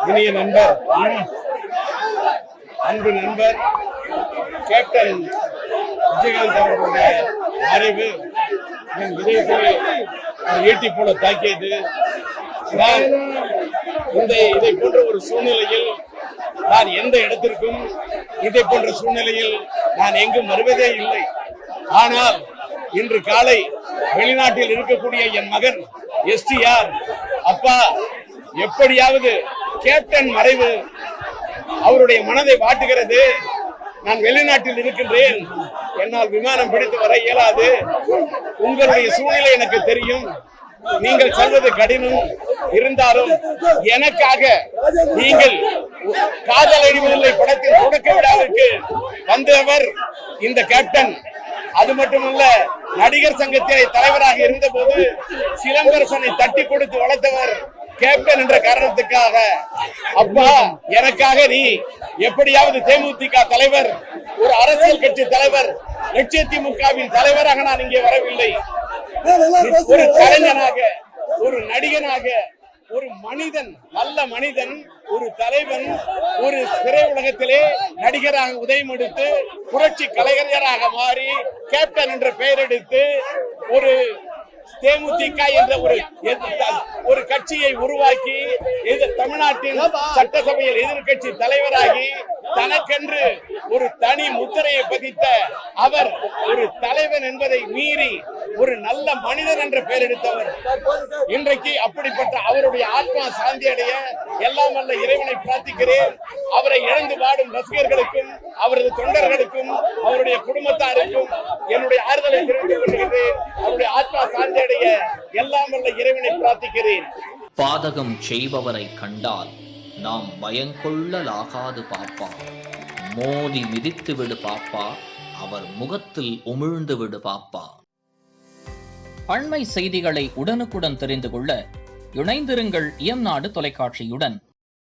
இனிய நண்பர், அன்பு நண்பர் கேப்டன் விஜயகாந்த் அவர்களுடைய மறைவு என் இதயத்தை ஈட்டி போல தாக்கியது. நான் இதை போன்ற ஒரு சூழ்நிலையில் நான் எந்த இடத்திற்கும் இதை போன்ற சூழ்நிலையில் நான் எங்கும் வருவதே இல்லை. ஆனால் இன்று காலை வெளிநாட்டில் இருக்கக்கூடிய என் மகன் STR, அப்பா எப்படியாவது கேப்டன் மறைவு அவருடைய மனதை வாட்டுகிறது. நான் வெளிநாட்டில் இருக்கின்றேன், என்னால் விமானம் பிடித்து வர இயலாது. உங்களுடைய சூழ்நிலை எனக்கு தெரியும், நீங்கள் சொல்வது கடினம் இருந்தாலும் எனக்காக நீங்கள் காதல் அழிவதில்லை படத்தின் தொடக்க விழாவிற்கு வந்தவர் இந்த கேப்டன். அது மட்டுமல்ல, நடிகர் சங்கத்திலே தலைவராக இருந்த போது சிலம்பரசனை தட்டி கொடுத்து வளர்த்தவர் கேப்டன் என்ற காரணத்துக்காக. அப்பா, எனக்காக நீ எப்படியாவது தேமுதிக தலைவர், ஒரு அரசியல் கட்சி தலைவர், லட்சத்திமுகவின் தலைவராக நான் இங்கே வரவில்லை. ஒரு கலைஞனாக, ஒரு நடிகனாக, ஒரு மனிதன், நல்ல மனிதன், ஒரு தலைவன், ஒரு திரை உலகத்திலே நடிகராக உதயம் எடுத்து புரட்சி கலைஞராக மாறி கேப்டன் என்ற பெயர் எடுத்து ஒரு தேமுதிக என்ற ஒரு கட்சியை உருவாக்கி தமிழ்நாட்டின் சட்டசபையில் எதிர்கட்சி தலைவராகி தனக்கென்று ஒரு தனி முத்திரையை பதித்த அவர் ஒரு தலைவன் என்பதை மீறி ஒரு நல்ல மனிதன் என்ற பெயர் எடுத்தவர். இன்றைக்கு அப்படிப்பட்ட அவருடைய ஆத்மா சாந்தி அடைய எல்லாம் வல்ல இறைவனை பிரார்த்திக்கிறேன். அவரை இழந்து வாடும் ரசிகர்களுக்கும் அவரது தொண்டர்களுக்கும் அவருடைய குடும்பத்தாருக்கும் என்னுடைய ஆறுதலை தெரிவித்துக் கொள்கிறேன். அவருடைய ஆத்மா சாந்தி அடைய எல்லாம் வல்ல இறைவனை பிரார்த்திக்கிறேன். பாதகம் செய்பவரை கண்டால் நாம் பயங்கொள்ளலாகாது பாப்பா. மோதி மிதித்து விடு பாப்பா, அவர் முகத்தில் உமிழ்ந்து விடு பாப்பா. அண்மை செய்திகளை உடனுக்குடன் தெரிந்து கொள்ள இணைந்திருங்கள் இயம்நாடு தொலைக்காட்சியுடன்.